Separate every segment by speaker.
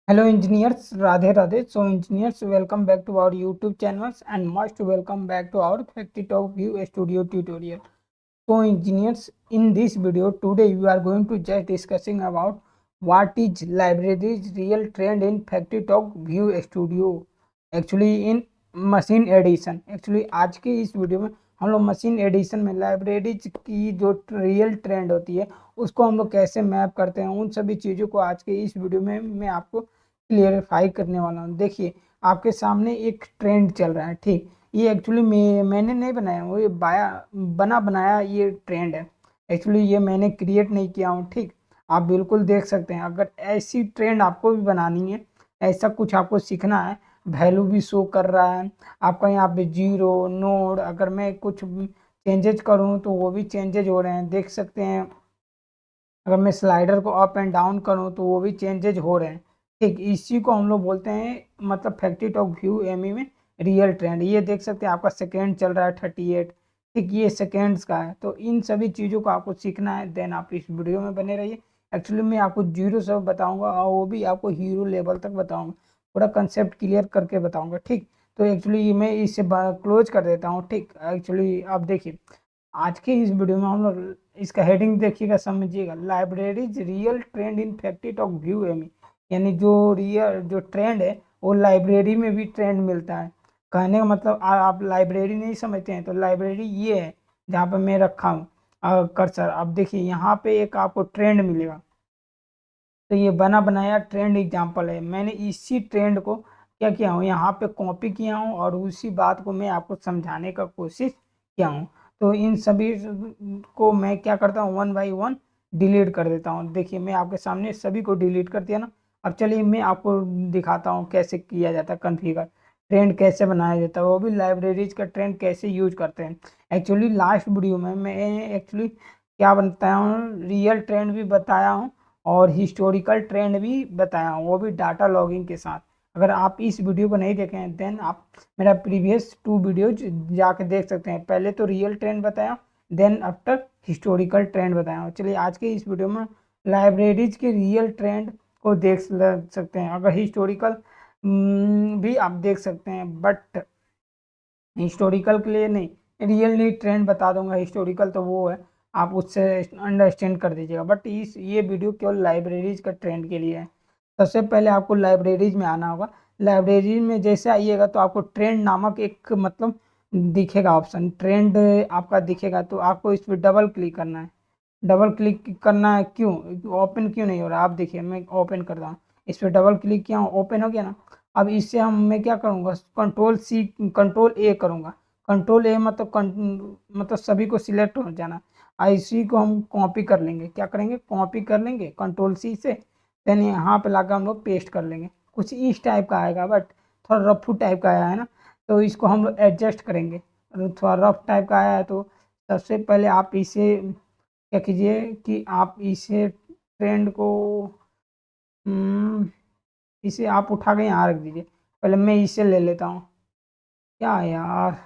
Speaker 1: Hello engineers, Radhe Radhe. So engineers, welcome back to our YouTube channels and most welcome back to our Factory Talk View Studio tutorial. So engineers, in this video today we are going to just discussing about what is library's real trend in Factory Talk View Studio. Actually in machine edition actually आज के इस video में हम लोग machine addition में libraries की जो real trend होती है उसको हम लोग कैसे मैप करते हैं, उन सभी चीज़ों को आज के इस वीडियो में मैं आपको क्लियरिफाई करने वाला हूँ। देखिए आपके सामने एक ट्रेंड चल रहा है, ठीक। ये एक्चुअली मैंने नहीं बनाया, वो ये बना बनाया ये ट्रेंड है। एक्चुअली ये मैंने क्रिएट नहीं किया हूँ, ठीक। आप बिल्कुल देख सकते हैं, अगर ऐसी ट्रेंड आपको भी बनानी है, ऐसा कुछ आपको सीखना है, वैल्यू भी शो कर रहा है आपका यहाँ पे जीरो नोड, अगर मैं कुछ चेंजेज करूँ तो वो भी चेंजेज हो रहे हैं, देख सकते हैं। अगर मैं स्लाइडर को अप एंड डाउन करूँ तो वो भी चेंजेज हो रहे हैं, ठीक। इसी को हम लोग बोलते हैं मतलब फैक्ट्री टॉक व्यू एमई में रियल ट्रेंड। ये देख सकते हैं आपका सेकेंड चल रहा है 38, ठीक। ये सेकेंड्स का है। तो इन सभी चीज़ों को आपको सीखना है, देन आप इस वीडियो में बने रहिए। एक्चुअली मैं आपको जीरो से बताऊंगा और वो भी आपको हीरो लेवल तक बताऊंगा, पूरा कंसेप्ट क्लियर करके बताऊंगा, ठीक। तो एक्चुअली मैं इसे क्लोज कर देता हूँ, ठीक। एक्चुअली आप देखिए आज के इस वीडियो में हम लोग इसका हेडिंग देखिएगा, समझिएगा, libraries real trend in factory talk view Amy. यानी जो रियल जो ट्रेंड है वो लाइब्रेरी में भी ट्रेंड मिलता है। कहने का मतलब आप लाइब्रेरी नहीं समझते हैं तो लाइब्रेरी ये है जहाँ पर मैं रखा हूँ कर्सर। अब देखिए यहाँ पे एक आपको ट्रेंड मिलेगा, तो ये बना बनाया ट्रेंड एग्जाम्पल है। मैंने इसी ट्रेंड को क्या किया हूँ, यहाँ पे कॉपी किया हूँ और उसी बात को मैं आपको समझाने का कोशिश किया हूँ। तो इन सभी को मैं क्या करता हूँ, वन बाई वन डिलीट कर देता हूँ। देखिए मैं आपके सामने सभी को डिलीट कर दिया ना। अब चलिए मैं आपको दिखाता हूँ कैसे किया जाता है कॉन्फ़िगर, ट्रेंड कैसे बनाया जाता है, वो भी लाइब्रेरीज का ट्रेंड कैसे यूज करते हैं। एक्चुअली लास्ट वीडियो में मैं एक्चुअली क्या बताया हूँ, रियल ट्रेंड भी बताया हूँ और हिस्टोरिकल ट्रेंड भी बताया हूँ, वो भी डाटा लॉगिंग के साथ। अगर आप इस वीडियो को नहीं देखे हैं देन आप मेरा प्रीवियस 2 वीडियोज जाके देख सकते हैं। पहले तो रियल ट्रेंड बताया, देन आफ्टर हिस्टोरिकल ट्रेंड बताया हूँ। चलिए आज के इस वीडियो में लाइब्रेरीज के रियल ट्रेंड को देख सकते हैं। अगर हिस्टोरिकल भी आप देख सकते हैं, बट हिस्टोरिकल के लिए नहीं, रियल नहीं ट्रेंड बता दूंगा। हिस्टोरिकल तो वो है, आप उससे अंडरस्टैंड कर दीजिएगा, बट इस ये वीडियो केवल लाइब्रेरीज का ट्रेंड के लिए है। सबसे पहले आपको लाइब्रेरीज में आना होगा। लाइब्रेरी में जैसे आइएगा तो आपको ट्रेंड नामक एक मतलब दिखेगा ऑप्शन, ट्रेंड आपका दिखेगा, तो आपको इस पर डबल क्लिक करना है। डबल क्लिक करना है, क्यों ओपन क्यों नहीं हो रहा, आप देखिए मैं ओपन कर रहा हूँ। इस पर डबल क्लिक किया हूँ, ओपन हो गया ना। अब इससे मैं क्या करूँगा, कंट्रोल सी कंट्रोल ए करूँगा। कंट्रोल ए मतलब सभी को सिलेक्ट हो जाना। इसी को हम कॉपी कर लेंगे, क्या करेंगे, कॉपी कर लेंगे कंट्रोल सी से, देन यहाँ पे लाकर हम लोग पेस्ट कर लेंगे। कुछ इस टाइप का आएगा, बट थोड़ा रफू टाइप का आया है ना, तो इसको हम लोग एडजस्ट करेंगे। थोड़ा रफ टाइप का आया है तो सबसे पहले आप इसे क्या कीजिए कि आप इसे ट्रेंड को इसे आप उठा के यहाँ रख दीजिए। पहले मैं इसे ले लेता हूँ, क्या यार,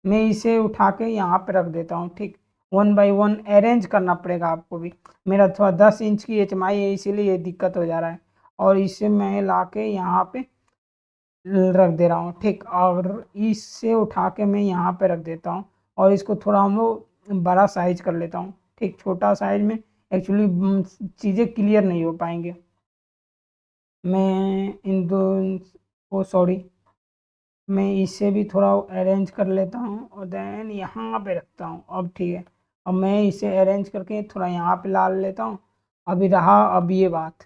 Speaker 1: मैं इसे उठा के यहाँ पे रख देता हूँ, ठीक। वन बाई वन अरेंज करना पड़ेगा आपको भी। मेरा थोड़ा 10 इंच की HMI है इसीलिए ये दिक्कत हो जा रहा है। और इसे मैं ला के यहाँ पे रख दे रहा हूँ, ठीक। और इससे उठा के मैं यहाँ पे रख देता हूँ और इसको थोड़ा हम लोग बड़ा साइज कर लेता हूँ, ठीक। छोटा साइज में एक्चुअली चीज़ें क्लियर नहीं हो पाएंगे। मैं इन दो ओ सॉरी, मैं इसे भी थोड़ा अरेंज कर लेता हूँ और देन यहाँ पे रखता हूँ। अब ठीक है, अब मैं इसे अरेंज करके थोड़ा यहाँ पे ला लेता हूँ। अभी रहा अब ये बात,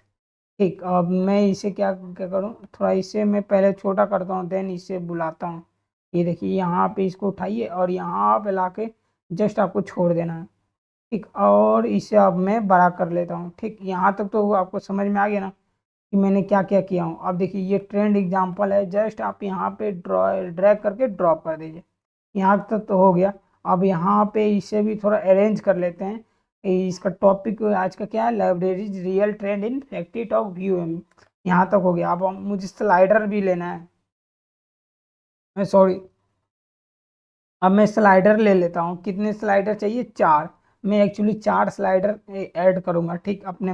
Speaker 1: ठीक। अब मैं इसे क्या क्या करूँ, थोड़ा इसे मैं पहले छोटा करता हूँ देन इसे बुलाता हूँ। ये देखिए यहाँ पे इसको उठाइए और यहाँ पे लाके जस्ट आपको छोड़ देना है, ठीक। और इसे अब मैं बड़ा कर लेता हूँ, ठीक। यहाँ तक तो आपको समझ में आ गया ना कि मैंने क्या क्या किया हूँ। अब देखिए ये ट्रेंड एग्जांपल है, जस्ट आप यहाँ पे ड्रैग करके ड्रॉप कर दीजिए। यहाँ तक तो हो गया। अब यहाँ पे इसे भी थोड़ा अरेंज कर लेते हैं। इसका टॉपिक आज का क्या है, libraries real trend in factory talk view M. यहाँ तक हो गया। अब मुझे स्लाइडर भी लेना है, सॉरी, अब मैं स्लाइडर ले लेता हूँ। कितने स्लाइडर चाहिए, 4। मैं एक्चुअली 4 स्लाइडर ऐड करूँगा, ठीक। अपने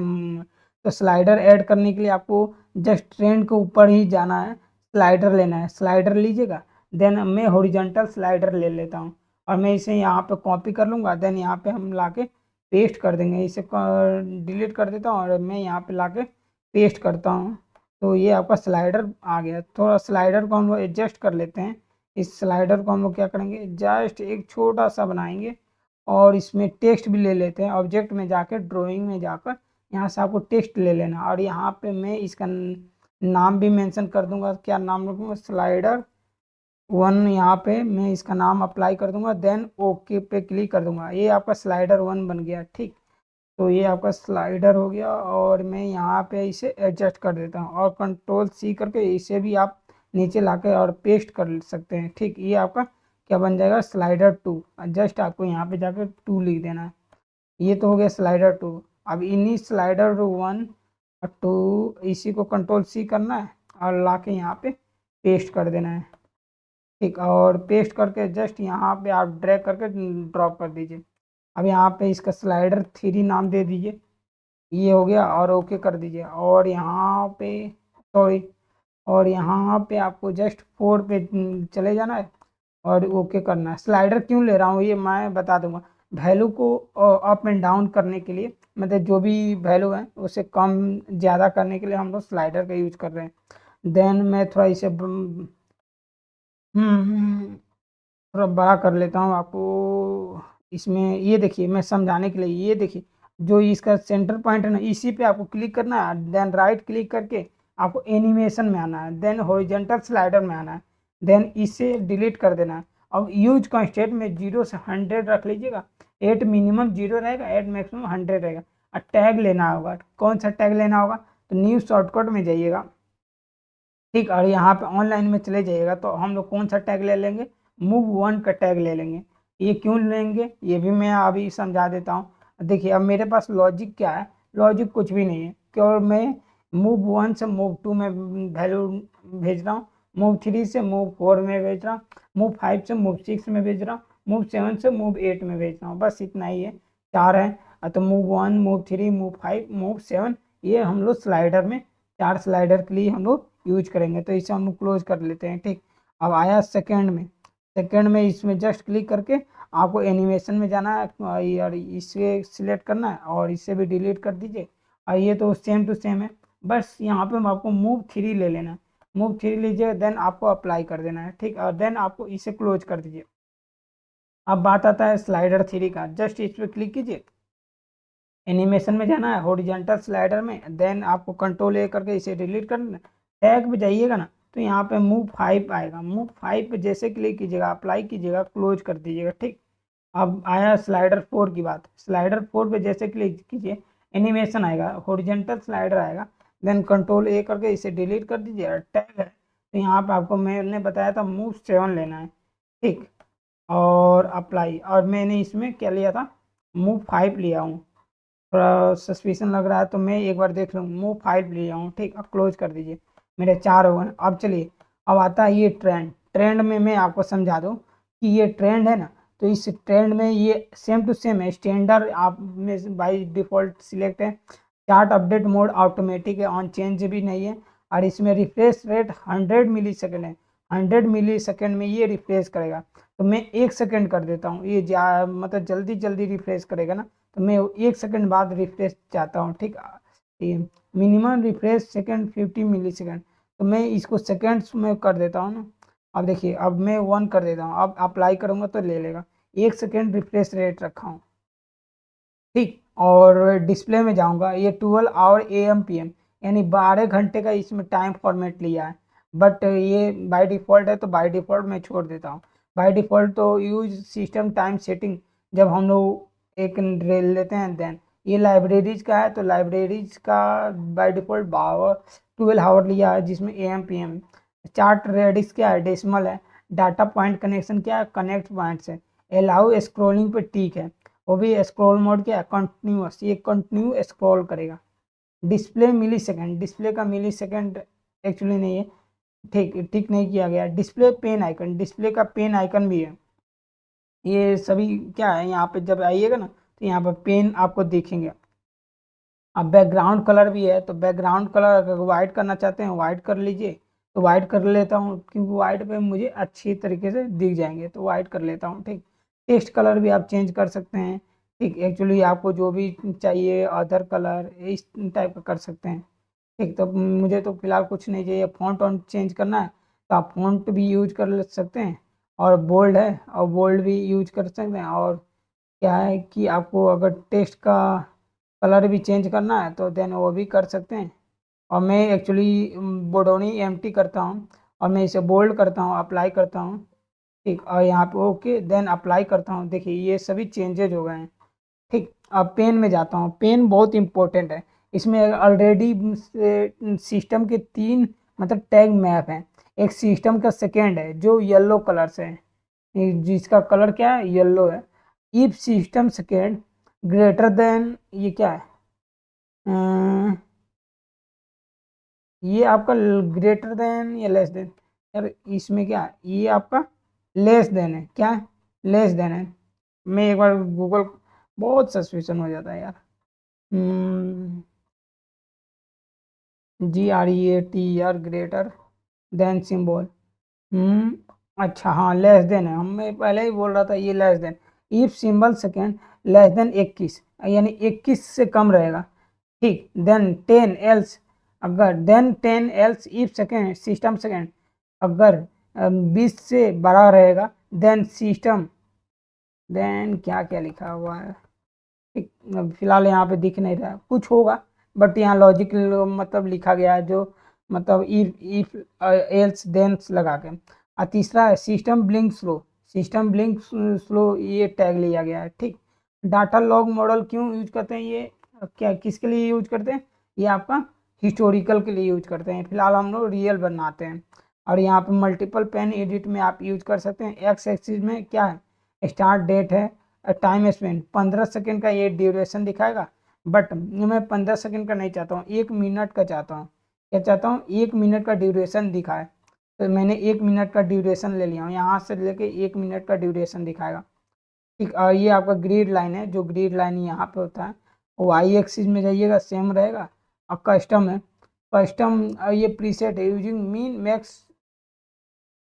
Speaker 1: तो स्लाइडर ऐड करने के लिए आपको जस्ट ट्रेंड के ऊपर ही जाना है, स्लाइडर लेना है, स्लाइडर लीजिएगा। देन मैं हॉरिजॉन्टल स्लाइडर ले लेता हूँ और मैं इसे यहाँ पे कॉपी कर लूँगा। देन यहाँ पे हम लाके पेस्ट कर देंगे। इसे डिलीट कर देता हूँ और मैं यहाँ पे लाके पेस्ट करता हूँ। तो ये आपका स्लाइडर आ गया। थोड़ा स्लाइडर को हम लोग एडजस्ट कर लेते हैं। इस स्लाइडर को हम लोग क्या करेंगे, जस्ट एक छोटा सा बनाएंगे और इसमें टेक्स्ट भी ले लेते हैं। ऑब्जेक्ट में जाकर, ड्राइंग में जाकर यहाँ से आपको टेक्स्ट ले लेना और यहाँ पे मैं इसका नाम भी मेंशन कर दूंगा। क्या नाम रखूँगा, स्लाइडर 1। यहाँ पे मैं इसका नाम अप्लाई कर दूंगा। देन ओके पे क्लिक कर दूंगा। ये आपका स्लाइडर 1 बन गया। ठीक, तो ये आपका स्लाइडर हो गया और मैं यहाँ पे इसे एडजस्ट कर देता हूँ और कंट्रोल सी करके इसे भी आप नीचे लाके और पेस्ट कर सकते हैं। ठीक, ये आपका क्या बन जाएगा, स्लाइडर 2। जस्ट आपको यहाँ पे जाकर 2 लिख देना है। ये तो हो गया स्लाइडर 2। अब इन्हीं स्लाइडर 1 और 2 इसी को कंट्रोल सी करना है और लाके यहाँ पे पेस्ट कर देना है। ठीक, और पेस्ट करके जस्ट यहाँ पे आप ड्रैग करके ड्रॉप कर दीजिए। अब यहाँ पे इसका स्लाइडर 3 नाम दे दीजिए। ये हो गया और ओके कर दीजिए। और यहाँ पे सॉरी, और यहाँ पे आपको जस्ट 4 पे चले जाना है और ओके करना है। स्लाइडर क्यों ले रहा हूँ ये मैं बता दूंगा। वैल्यू को अप एंड डाउन करने के लिए, मतलब जो भी वैल्यू है उसे कम ज़्यादा करने के लिए हम लोग स्लाइडर का यूज कर रहे हैं। देन मैं थोड़ा इसे थोड़ा बड़ा कर लेता हूँ आपको। इसमें ये देखिए, मैं समझाने के लिए, ये देखिए जो इसका सेंटर पॉइंट है ना, इसी पे आपको क्लिक करना है। देन राइट क्लिक करके आपको एनिमेशन में आना है। देन हॉरिजॉन्टल स्लाइडर में आना है। देन इसे डिलीट कर देना है। अब यूज कंस्टेंट में 0 से 100 रख लीजिएगा। 8 मिनिमम 0 रहेगा, 8 मैक्सिमम 100 रहेगा। और टैग लेना होगा। कौन सा टैग लेना होगा, तो न्यू शॉर्टकट में जाइएगा। ठीक, और यहाँ पे ऑनलाइन में चले जाइएगा तो हम लोग कौन सा टैग ले लेंगे, मूव 1 का टैग ले लेंगे। ये क्यों लेंगे ये भी मैं अभी समझा देता हूँ। देखिए अब मेरे पास लॉजिक क्या है, लॉजिक कुछ भी नहीं है, केवल मैं मूव 1 से मूव 2 में वैल्यू भेज रहा हूँ, मूव 3 से मूव 4 में भेज रहा हूँ, मूव 5 से मूव 6 में भेज रहा हूँ, मूव 7 से मूव 8 में भेज रहा हूँ। बस इतना ही है, 4 है। तो मूव 1, मूव 3, मूव 5, मूव 7, ये हम लोग स्लाइडर में 4 स्लाइडर के लिए हम लोग यूज करेंगे। तो इसे हम क्लोज कर लेते हैं। ठीक, अब आया सेकंड में। सेकंड में इसमें जस्ट क्लिक करके आपको एनिमेशन में जाना है और इसे सिलेक्ट करना है और इसे भी डिलीट कर दीजिए। और ये तो सेम टू सेम है, बस यहाँ पे आपको मूव 3 ले लेना है। मूव 3 लीजिए, देन आपको अप्लाई कर देना है। ठीक, और देन आपको इसे क्लोज कर दीजिए। अब बात आता है स्लाइडर 3 का। जस्ट इस पर क्लिक कीजिए, एनिमेशन में जाना है, हॉरिजॉन्टल स्लाइडर में। देन आपको कंट्रोल ए करके इसे डिलीट करना है। टैग पे जाइएगा ना तो यहाँ पे मूव 5 आएगा। मूव 5 पे जैसे क्लिक कीजिएगा, अप्लाई कीजिएगा, क्लोज कर दीजिएगा। ठीक, अब आया स्लाइडर 4 की बात। स्लाइडर 4 पे जैसे क्लिक कीजिए, एनिमेशन आएगा, हॉरिजॉन्टल स्लाइडर आएगा। देन कंट्रोल ए करके इसे डिलीट कर दीजिए। और टैग है तो यहाँ पे आपको मैंने बताया था मूव 7 लेना है। ठीक, और अप्लाई, और मैंने इसमें क्या लिया था, मूव 5 लिया हूँ। थोड़ा सस्पिशन लग रहा है तो मैं एक बार देख लूँ। मूव 5 लिया हूँ। ठीक, अब क्लोज कर दीजिए। मेरे 4 हो गए। अब चलिए, अब आता है ये ट्रेंड। ट्रेंड में मैं आपको समझा दूँ कि ये ट्रेंड है ना, तो इस ट्रेंड में ये सेम टू सेम है। स्टैंडर्ड आप में बाई डिफ़ॉल्ट सिलेक्ट है। चार्ट अपडेट मोड ऑटोमेटिक है, ऑन चेंज भी नहीं है। और इसमें रिफ्रेश रेट 100 मिली सेकेंड है। 100 मिली सेकेंड में ये रिफ्रेश करेगा। तो मैं 1 सेकेंड कर देता हूँ, ये मतलब जल्दी जल्दी रिफ्रेश करेगा ना, तो मैं 1 सेकेंड बाद रिफ्रेश चाहता हूँ। ठीक, मिनिमम रिफ्रेश सेकेंड 50 मिली सेकेंड, तो मैं इसको सेकेंड्स में कर देता हूँ ना। अब देखिए, अब मैं 1 कर देता हूँ, अब अप्लाई करूँगा तो ले लेगा। 1 सेकेंड रिफ्रेश रेट रखा हूँ। ठीक, और डिस्प्ले में जाऊँगा, ये 12 आवर AM PM, यानी 12 घंटे का इसमें टाइम फॉर्मेट लिया है। बट ये बाय डिफ़ॉल्ट है तो बाय डिफ़ॉल्ट मैं छोड़ देता हूँ। बाय डिफ़ॉल्ट तो यूज सिस्टम टाइम सेटिंग, जब हम लोग एक रेल लेते हैं। देन ये लाइब्रेरीज का है तो लाइब्रेरीज का बाय डिफ़ॉल्ट 12 आवर लिया है, जिसमें AM PM। चार्ट रेडिक्स क्या है, डेसिमल है। डाटा पॉइंट कनेक्शन क्या है, कनेक्ट पॉइंट्स है। अलाउ स्क्रॉलिंग पे टिक है, वो भी स्क्रॉल मोड क्या है, कंटिन्यूअस, ये कंटिन्यू स्क्रॉल करेगा। डिस्प्ले मिली सेकेंड, डिस्प्ले का मिली सेकेंड एक्चुअली नहीं है, ठीक ठीक नहीं किया गया। डिस्प्ले पेन आइकन, डिस्प्ले का पेन आइकन भी है। ये सभी क्या है, यहाँ पे जब आइएगा ना तो यहाँ पर पेन आपको दिखेंगे। अब बैकग्राउंड कलर भी है, तो बैकग्राउंड कलर अगर वाइट करना चाहते हैं वाइट कर लीजिए, तो वाइट कर लेता हूँ क्योंकि वाइट पे मुझे अच्छी तरीके से दिख जाएंगे, तो वाइट कर लेता हूँ। ठीक, टेक्स्ट कलर भी आप चेंज कर सकते हैं। ठीक, एक्चुअली आपको जो भी चाहिए अदर कलर इस टाइप का कर सकते हैं। ठीक, तो मुझे तो फिलहाल कुछ नहीं चाहिए, फ़ॉन्ट ऑन चेंज करना है तो आप फ़ॉन्ट भी यूज कर सकते हैं, और बोल्ड है और बोल्ड भी यूज कर सकते हैं। और क्या है कि आपको अगर टेक्स्ट का कलर भी चेंज करना है तो देन वो भी कर सकते हैं। और मैं एक्चुअली बोडोनी एम्प्टी करता हूँ और मैं इसे बोल्ड करता हूँ, अप्लाई करता हूँ। ठीक, और यहाँ पे ओके देन अप्लाई करता हूँ। देखिए ये सभी चेंजेज हो गए हैं। ठीक, अब पेन में जाता हूँ। पेन बहुत इंपॉर्टेंट है, इसमें ऑलरेडी सिस्टम के तीन मतलब टैग मैप हैं। एक सिस्टम का सेकेंड है जो येलो कलर से है, जिसका कलर क्या है, येलो है। If system second greater than, ये क्या है, ये आपका ग्रेटर देन या लेस देन, यार इसमें क्या है, ये आपका लेस देन है, क्या है, लेस देन है। मैं एक बार गूगल, बहुत सस्पिशन हो जाता है यार। GREATER greater than symbol. अच्छा हाँ लेस देन है, हम मैं पहले ही बोल रहा था ये less than. If symbol second less than 21, यानी 21 से कम रहेगा। ठीक, देन 10 एल्स, अगर then 10 else if second system second, अगर 20 से बड़ा रहेगा देन सिस्टम, देन क्या क्या लिखा हुआ है, ठीक, फिलहाल यहाँ पे दिख नहीं रहा है, कुछ होगा बट यहाँ लॉजिक मतलब लिखा गया है जो मतलब इफ एल्स देन्स लगा के। और तीसरा है system blink slow, system blink slow ये टैग लिया गया है। ठीक, डाटा लॉग मॉडल क्यों यूज करते हैं, ये क्या किसके लिए यूज करते हैं, ये आपका हिस्टोरिकल के लिए यूज करते हैं। फिलहाल हम लोग रियल बनाते हैं। और यहाँ पे मल्टीपल पेन एडिट में आप यूज कर सकते हैं। एक्स एक्सिस में क्या है, स्टार्ट डेट है, टाइम स्पेंड 15 सेकेंड का ये ड्यूरेशन दिखाएगा, बट मैं 15 सेकेंड का नहीं चाहता हूँ, 1 मिनट का चाहता हूँ। क्या चाहता हूँ, 1 मिनट का ड्यूरेशन दिखाए, तो मैंने 1 मिनट का ड्यूरेशन ले लिया हूँ, यहाँ से लेके 1 मिनट का ड्यूरेशन दिखाएगा। ठीक, और ये आपका ग्रिड लाइन है, जो ग्रिड लाइन यहाँ पे होता है वो वाई एक्सिस में जाइएगा सेम रहेगा। और कस्टम है, कस्टम ये प्रीसेट है using mean max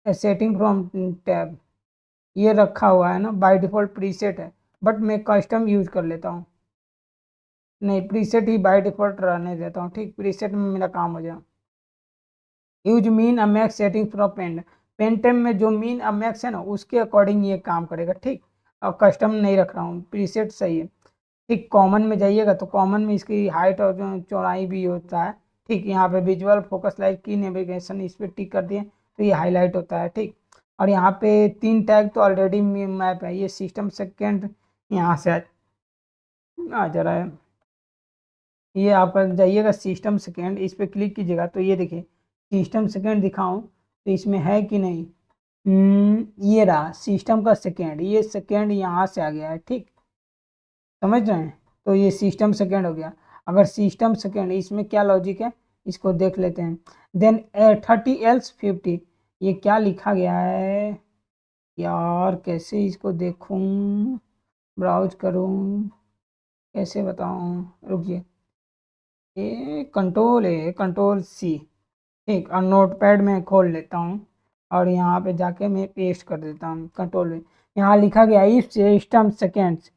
Speaker 1: setting from tab, ये रखा हुआ है ना, बाय डिफॉल्ट प्रीसेट है, बट मैं कस्टम यूज कर लेता हूँ। नहीं, प्रीसेट ही बाय डिफॉल्ट रहने देता हूँ। ठीक, प्रीसेट में मेरा काम हो जाए। Use mean a max setting from pen, pen टेम में जो मीन अ मैक्स है ना उसके अकॉर्डिंग ये काम करेगा। ठीक, और कस्टम नहीं रख रहा हूँ, प्रीसेट सही है। ठीक, कॉमन में जाइएगा तो कॉमन में इसकी हाइट और जो चौड़ाई भी होता है। ठीक, यहाँ पे विजुअल फोकस लाइट की नेविगेशन इस पर टिक कर दिए तो ये हाईलाइट होता है। ठीक, और यहाँ पे 3 टैग तो ऑलरेडी मैप है, ये सिस्टम सेकेंड यहाँ से आ जा रहा है। ये आपका जाइएगा सिस्टम सेकेंड, इस पर क्लिक कीजिएगा तो ये देखिए सिस्टम सेकेंड दिखाऊं तो इसमें है कि नहीं। ये रहा सिस्टम का सेकेंड, ये सेकेंड यहाँ से आ गया है। ठीक, समझ रहे हैं, तो ये सिस्टम सेकेंड हो गया। अगर सिस्टम सेकेंड, इसमें क्या लॉजिक है इसको देख लेते हैं। देन 30 एल्स 50, ये क्या लिखा गया है यार, कैसे इसको देखूं, ब्राउज करूं, कैसे बताऊं, रुकिए, ये कंट्रोल है, कंट्रोल सी। ठीक, और नोटपैड में खोल लेता हूँ और यहाँ पे जाके मैं पेस्ट कर देता हूँ कंट्रोल में। यहाँ लिखा गया इफ सिस्टम सेकेंड्स,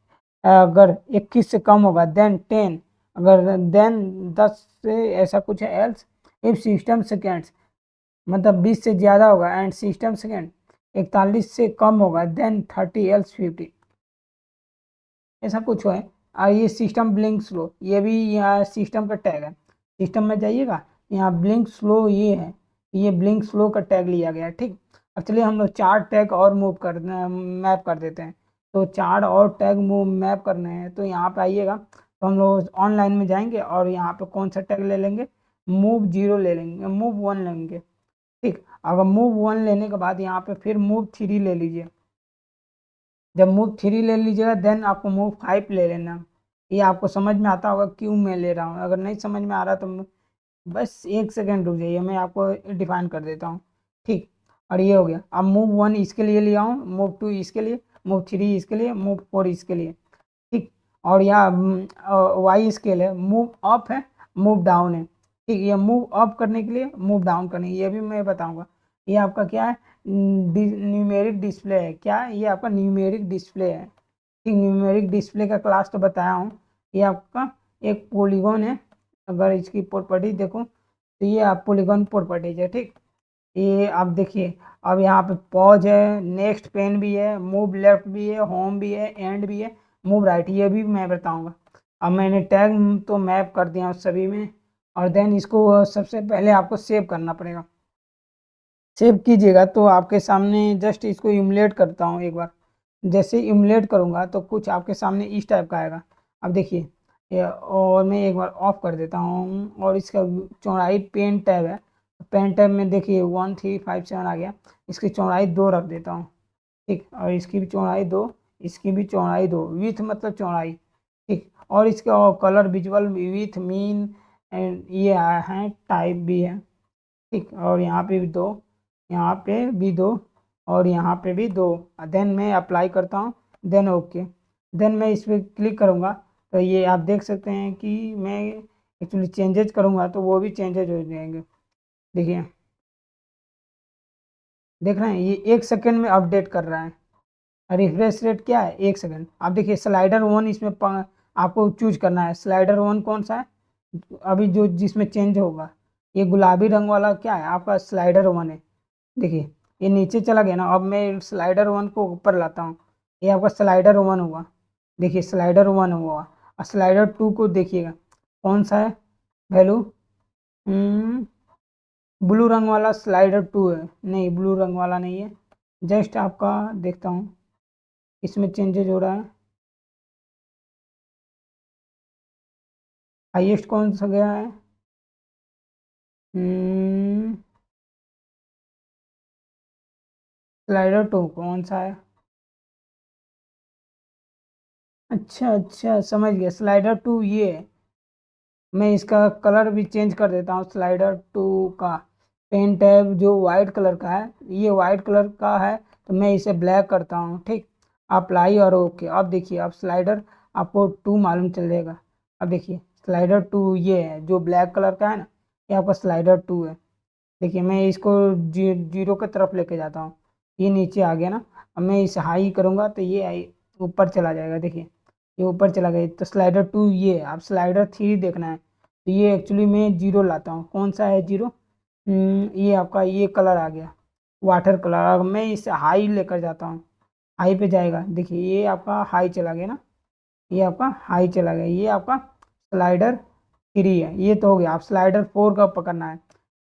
Speaker 1: अगर 21 से कम होगा देन 10, अगर देन 10 से ऐसा कुछ है एल्स। इफ सिस्टम सेकेंड्स मतलब 20 से ज़्यादा होगा एंड सिस्टम सेकेंड 41 से कम होगा देन 30 एल्स 50, ऐसा कुछ है। और ये सिस्टम ब्लिंक स्लो, ये भी यहाँ सिस्टम का टैग है। सिस्टम में जाइएगा, यहाँ ब्लिंक स्लो ये है, ये ब्लिंक स्लो का टैग लिया गया है। ठीक, अब चलिए हम लोग 4 टैग और मूव कर मैप कर देते हैं। तो 4 और टैग मूव मैप करने हैं, तो यहाँ पे आइएगा, तो हम लोग ऑनलाइन में जाएंगे और यहाँ पे कौन सा टैग ले लेंगे, मूव 0 ले लेंगे, मूव 1 लेंगे। ठीक, अगर मूव 1 लेने के बाद यहाँ पे फिर मूव 3 ले लीजिए। जब मूव 3 ले लीजिएगा देन आपको मूव 5 ले लेना। ये आपको समझ में आता होगा क्यों मैं ले रहा हूँ, अगर नहीं समझ में आ रहा तो बस 1 सेकेंड रुक जाइए, मैं आपको डिफाइन कर देता हूँ। ठीक, और ये हो गया। अब मूव 1 इसके लिए ले आऊँ, मूव 2 इसके लिए, मूव 3 इसके लिए, मूव 4 इसके लिए। ठीक, और यहाँ वाई स्केल है, मूव अप है, मूव डाउन है। ठीक, ये मूव अप करने के लिए, मूव डाउन करने के लिए, ये भी मैं बताऊंगा। ये आपका क्या है, न्यूमेरिक डिस्प्ले है। क्या है? ये आपका न्यूमेरिक डिस्प्ले है। ठीक, न्यूमेरिक डिस्प्ले का क्लास तो बताया हूँ। ये आपका एक पॉलीगॉन है। अगर इसकी प्रॉपर्टी देखो तो ये आप पॉलीगॉन प्रॉपर्टीज है। ठीक, ये आप देखिए, अब यहाँ पे पॉज है, नेक्स्ट पेन भी है, मूव लेफ्ट भी है, होम भी है, एंड भी है, मूव राइट, ये भी मैं बताऊंगा। अब मैंने टैग तो मैप कर दिया उस सभी में। और देन इसको सबसे पहले आपको सेव करना पड़ेगा। सेव कीजिएगा तो आपके सामने जस्ट इसको इमुलेट करता हूँ एक बार। जैसे इमुलेट करूँगा तो कुछ आपके सामने इस टाइप का आएगा। अब देखिए, और मैं एक बार ऑफ कर देता हूँ। और इसका चौड़ाई पेन टैब है, पेन टैब में देखिए 1357 आ गया। इसकी चौड़ाई 2 रख देता हूँ। ठीक, और इसकी भी चौड़ाई 2, इसकी भी चौड़ाई 2, विथ मतलब चौड़ाई। ठीक, और इसका colour visual with mean and ये है, टाइप भी है। ठीक, और यहाँ पे भी 2, यहाँ पे भी 2, और यहाँ पे भी 2। देन मैं अप्लाई करता हूँ, देन ओके। देन मैं इस पर क्लिक करूँगा तो ये आप देख सकते हैं कि मैं एक्चुअली चेंजेज करूँगा तो वो भी चेंजेज हो जाएंगे। देखिए, देख रहे हैं, ये 1 सेकेंड में अपडेट कर रहा है। रिफ्रेश रेट क्या है? 1 सेकेंड। आप देखिए स्लाइडर 1 इसमें आपको चूज करना है। स्लाइडर 1 कौन सा है अभी जो जिसमें चेंज होगा? ये गुलाबी रंग वाला क्या है? आपका स्लाइडर 1 है। देखिए, ये नीचे चला गया ना। अब मैं स्लाइडर 1 को ऊपर लाता हूँ, ये आपका स्लाइडर 1 हुआ। देखिए स्लाइडर 1 हुआ। और स्लाइडर 2 को देखिएगा कौन सा है वैल्यू। ब्लू रंग वाला स्लाइडर 2 है। नहीं, ब्लू रंग वाला नहीं है। जस्ट आपका देखता हूँ इसमें चेंजेज हो रहा है। हाईएस्ट कौन सा गया है? स्लाइडर 2 कौन सा है? अच्छा अच्छा, समझ गया, स्लाइडर 2 ये है। मैं इसका कलर भी चेंज कर देता हूँ। स्लाइडर 2 का पेन टैब जो वाइट कलर का है, ये वाइट कलर का है, तो मैं इसे ब्लैक करता हूँ। ठीक, अप्लाई और ओके। अब देखिए, अब स्लाइडर आपको 2 मालूम चल जाएगा। अब देखिए स्लाइडर 2 ये है जो ब्लैक कलर का है ना, ये आपका स्लाइडर 2 है। देखिए मैं इसको जीरो की तरफ लेके जाता हूँ, ये नीचे आ गया ना। अब मैं इसे हाई करूँगा तो ये ऊपर चला जाएगा। देखिए ये ऊपर चला गया। तो स्लाइडर 2 ये है। अब स्लाइडर 3 देखना है तो ये एक्चुअली मैं जीरो लाता हूँ। कौन सा है जीरो? ये आपका ये कलर आ गया, वाटर कलर। अब मैं इसे हाई लेकर जाता हूँ, हाई पे जाएगा। देखिए ये आपका हाई चला गया ना, ये आपका हाई चला गया। ये आपका स्लाइडर 3 है। ये तो हो गया। आप स्लाइडर 4 का पकड़ना है।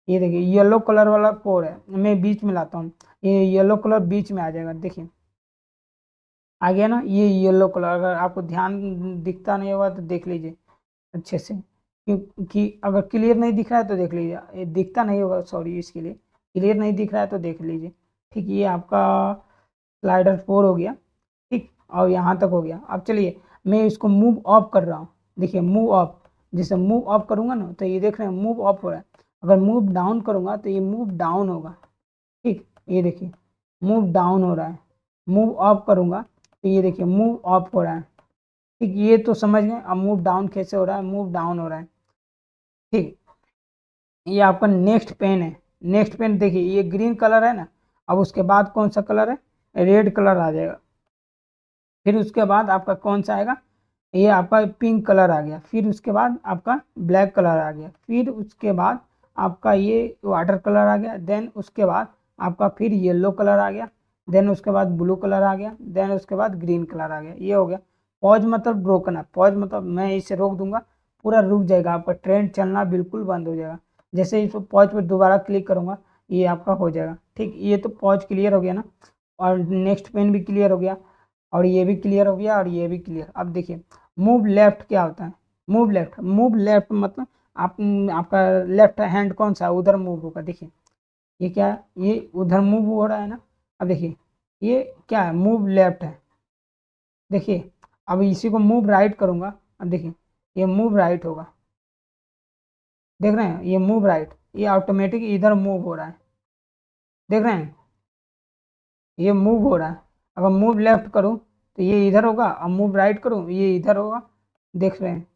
Speaker 1: ये देखिए येलो कलर वाला 4 है, मैं बीच में लाता हूँ, ये येलो कलर बीच में आ जाएगा। देखिए आ गया ना ये येलो कलर। अगर आपको ध्यान दिखता नहीं होगा तो देख लीजिए अच्छे से, क्योंकि अगर क्लियर नहीं दिख रहा है तो देख लीजिए। ये दिखता नहीं होगा, सॉरी, इसके लिए क्लियर नहीं दिख रहा है तो देख लीजिए। ठीक, ये आपका स्लाइडर 4 हो गया। ठीक, और यहाँ तक हो गया। अब चलिए मैं इसको मूव ऑफ कर रहा हूँ। देखिए मूव ऑफ, जैसे मूव ऑफ करूँगा ना तो ये देख रहे हैं मूव ऑफ हो रहा है। अगर मूव डाउन करूँगा तो ये मूव डाउन होगा। ठीक, ये देखिए मूव डाउन हो रहा है। मूव ऑफ करूँगा तो ये देखिए मूव ऑफ हो रहा है। ठीक, ये तो समझ गए। अब मूव डाउन कैसे हो रहा है? मूव डाउन हो रहा है। ठीक, ये आपका नेक्स्ट पेन है। नेक्स्ट पेन देखिए ये ग्रीन कलर है ना, अब उसके बाद कौन सा कलर है? रेड कलर आ जाएगा। फिर उसके बाद आपका कौन सा आएगा? ये आपका पिंक कलर आ गया। फिर उसके बाद आपका ब्लैक कलर आ गया। फिर उसके बाद आपका ये वाटर कलर आ गया। देन उसके बाद आपका फिर येलो कलर आ गया। देन उसके बाद ब्लू कलर आ गया। देन उसके बाद ग्रीन कलर आ गया। ये हो गया। पॉज मतलब ब्रोकन है। पॉज मतलब मैं इसे रोक दूंगा, पूरा रुक जाएगा, आपका ट्रेन चलना बिल्कुल बंद हो जाएगा। जैसे इस पॉज पर दोबारा क्लिक करूंगा ये आपका हो जाएगा। ठीक, ये तो पॉज क्लियर हो गया ना, और नेक्स्ट पेन भी क्लियर हो गया, और ये भी क्लियर हो गया, और ये भी क्लियर। अब देखिए मूव लेफ्ट क्या होता है? मूव लेफ्ट, मूव लेफ्ट मतलब आप आपका लेफ्ट हैंड कौन सा है उधर मूव होगा। देखिए ये क्या है? ये उधर मूव हो रहा है ना। अब देखिए ये क्या है? मूव लेफ्ट है। देखिए अब इसी को मूव राइट करूंगा। अब देखिए ये मूव राइट होगा। देख रहे हैं ये मूव राइट, ये ऑटोमेटिक इधर मूव हो रहा है। देख रहे हैं ये मूव हो रहा है। अगर मूव लेफ्ट करूँ तो ये इधर होगा, अब मूव राइट करूँ ये इधर होगा, देख रहे हैं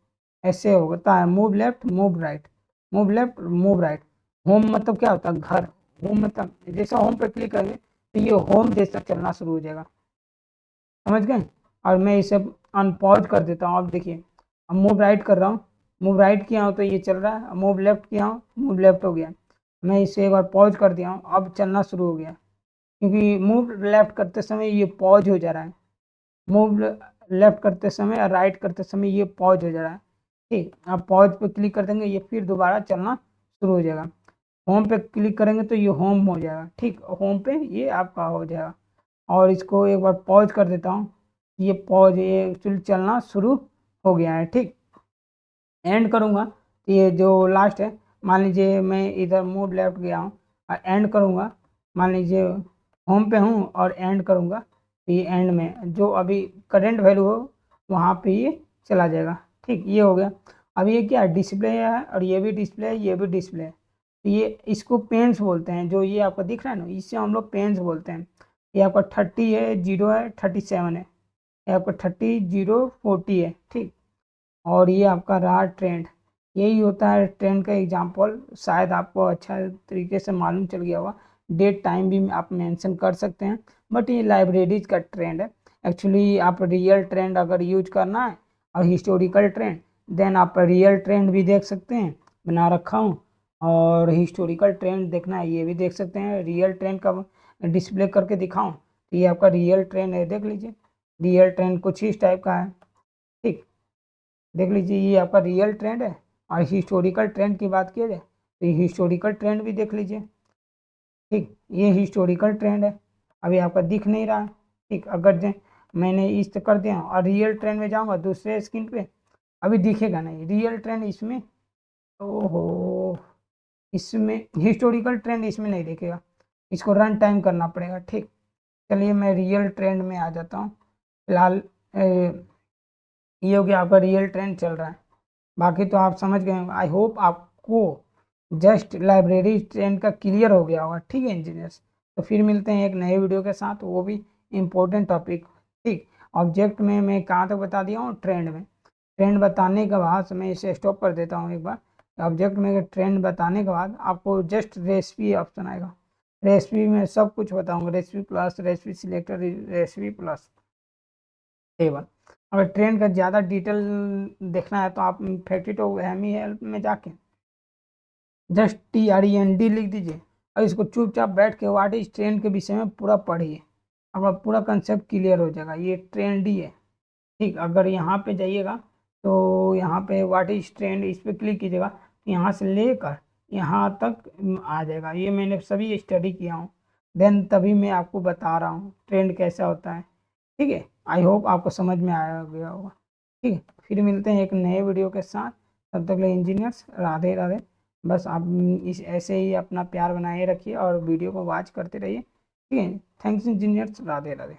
Speaker 1: ऐसे होता है, move left move right, move left move right. Home मतलब क्या होता है, घर। होम मतलब जैसे होम पे क्लिक करेंगे तो ये होम जैसा चलना शुरू हो जाएगा, समझ गए। और मैं इसे अनपॉज कर देता हूँ। अब देखिए, अब मूव राइट कर रहा हूँ, मूव राइट किया हूँ तो ये चल रहा है, मूव लेफ्ट किया हूँ मूव लेफ्ट हो गया। मैं इसे एक बार पॉज कर दिया हूँ, अब चलना शुरू हो गया, क्योंकि मूव लेफ्ट करते समय ये पॉज हो जा रहा है, मूव लेफ्ट करते समय और राइट करते समय ये पॉज हो जा रहा है। ठीक, आप पॉज पे क्लिक कर देंगे ये फिर दोबारा चलना शुरू हो जाएगा। होम पे क्लिक करेंगे तो ये होम हो जाएगा, ठीक, होम पे ये आपका हो जाएगा। और इसको एक बार पॉज कर देता हूँ, ये पॉज ये एक्चुअली चलना शुरू हो गया है। ठीक, एंड करूँगा तो ये जो लास्ट है, मान लीजिए मैं इधर मूव लेफ्ट गया हूँ और एंड करूँगा, मान लीजिए होम पे हूँ और एंड करूँगा तो ये एंड में जो अभी करेंट वैल्यू हो वहाँ पे ये चला जाएगा। ठीक, ये हो गया। अब ये क्या डिस्प्ले है, और ये भी डिस्प्ले है, ये भी डिस्प्ले है। तो ये इसको पेन्स बोलते हैं, जो ये आपको दिख रहा है ना, इससे हम लोग पेन्स बोलते हैं। ये आपका 30 है, 0 है, 37 है, ये आपका 30, 0, 40 है। ठीक, और ये आपका रहा ट्रेंड, यही होता है ट्रेंड का एग्जाम्पल। शायद आपको अच्छा तरीके से मालूम चल गया होगा, डेट टाइम भी आप मेंशन कर सकते हैं, बट ये लाइब्रेरीज का ट्रेंड है। एक्चुअली आप रियल ट्रेंड अगर यूज करना है और हिस्टोरिकल ट्रेंड, देन आप रियल ट्रेंड भी देख सकते हैं, बना रखा हूँ। और हिस्टोरिकल ट्रेंड देखना है ये भी देख सकते हैं। रियल ट्रेंड का डिस्प्ले करके दिखाऊं तो ये आपका रियल ट्रेंड है, देख लीजिए। रियल ट्रेंड कुछ इस टाइप का है। ठीक, देख लीजिए ये आपका रियल ट्रेंड है। और हिस्टोरिकल ट्रेंड की बात किया जाए तो ये हिस्टोरिकल ट्रेंड भी देख लीजिए। ठीक, ये हिस्टोरिकल ट्रेंड है, अभी आपका दिख नहीं रहा। ठीक, अगर मैंने इस कर दिया और रियल ट्रेंड में जाऊंगा दूसरे स्क्रीन पे, अभी दिखेगा नहीं रियल ट्रेंड इसमें। ओहो, इसमें हिस्टोरिकल ट्रेंड इसमें नहीं दिखेगा, इसको रन टाइम करना पड़ेगा। ठीक, चलिए मैं रियल ट्रेंड में आ जाता हूँ। फिलहाल ये हो गया आपका रियल ट्रेंड चल रहा है। बाकी तो आप समझ गए होंगे, आई होप आपको जस्ट लाइब्रेरी ट्रेंड का क्लियर हो गया होगा। ठीक है इंजीनियर्स, तो फिर मिलते हैं एक नए वीडियो के साथ, वो भी इम्पोर्टेंट टॉपिक। ठीक, ऑब्जेक्ट में मैं कहाँ तक बता दिया हूँ, ट्रेंड में। ट्रेंड बताने के बाद मैं इसे स्टॉप कर देता हूँ एक बार। ऑब्जेक्ट में ट्रेंड बताने के बाद आपको जस्ट रेसिपी ऑप्शन आएगा, रेसिपी में सब कुछ बताऊँगा, recipe plus, recipe selector, recipe plus table. अगर ट्रेंड का ज़्यादा डिटेल देखना है तो आप फैक्ट्री टू एमी हेल्प में जाके जस्ट TREND लिख दीजिए और इसको चुपचाप बैठ के व्हाट इज ट्रेंड के विषय में पूरा पढ़िए, आपका पूरा कंसेप्ट क्लियर हो जाएगा। ये ट्रेंड ही है। ठीक, अगर यहाँ पे जाइएगा तो यहाँ पे व्हाट इज ट्रेंड इस पर क्लिक कीजिएगा, यहाँ से लेकर यहाँ तक आ जाएगा। ये मैंने सभी स्टडी किया हूँ, देन तभी मैं आपको बता रहा हूँ ट्रेंड कैसा होता है। ठीक है, आई होप आपको समझ में आया गया होगा। ठीक है, फिर मिलते हैं एक नए वीडियो के साथ, तब तक ले इंजीनियर्स राधे राधे। बस आप इस ऐसे ही अपना प्यार बनाए रखिए और वीडियो को वॉच करते रहिए। ठीक है, थैंक्स इंजीनियर्स, राधे राधे।